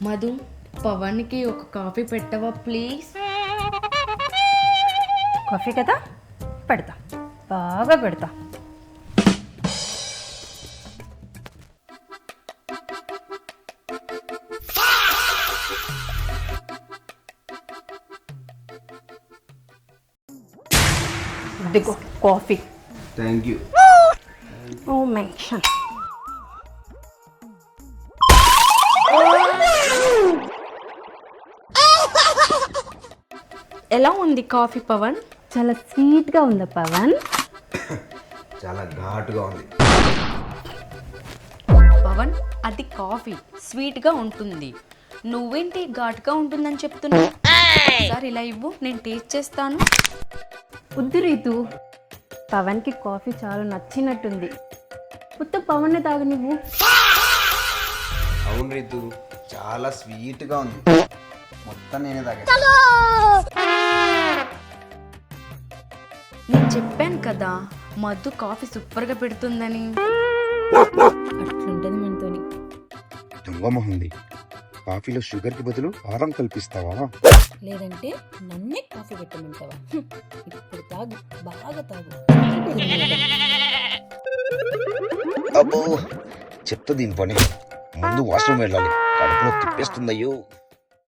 మధు, పవన్కి ఒక కాఫీ పెట్టవా please? Coffee కదా, పెడతా, బాగా పెడతా. ఇదిగో కాఫీ. Thank you. ఓ మెన్షన్. ఎలా ఉంది కాఫీ పవన్? చాలా స్వీట్గా ఉందా పవన్? చాలా ఘాటుగా ఉంది. పవన్, అది కాఫీ స్వీట్గా ఉంటుంది, నువ్వేంటి ఘాటుగా ఉంటుందని చెప్తున్నావు? ఒకసారి ఇలా ఇవ్వు, నేను టేస్ట్ చేస్తాను. వద్దు రీతు, పవన్కి కాఫీ చాలా నచ్చినట్టుంది, మొత్తం పవన్నే తాగు నువ్వు. అవును రీతు, చాలా స్వీట్గా ఉంది, మొత్తం నేనే తాగా. నేను చెప్పాను కదా మధు కాఫీ సూపర్గా పెడుతుందని. అట్లుంటుంది మనతోని. దొంగ మొహంది, కాఫీలో షుగర్కి బదులు కారం కల్పిస్తావా? లేదంటే నన్నే కాఫీ పెట్టమంటావా? ఇప్పుడు తాగు, బాగా తాగు. అబ్బో, చెప్తా దీని పని. ముందు వాష్రూమ్ వెళ్ళాలి, కడుపులో తిప్పేస్తుందయ్యో.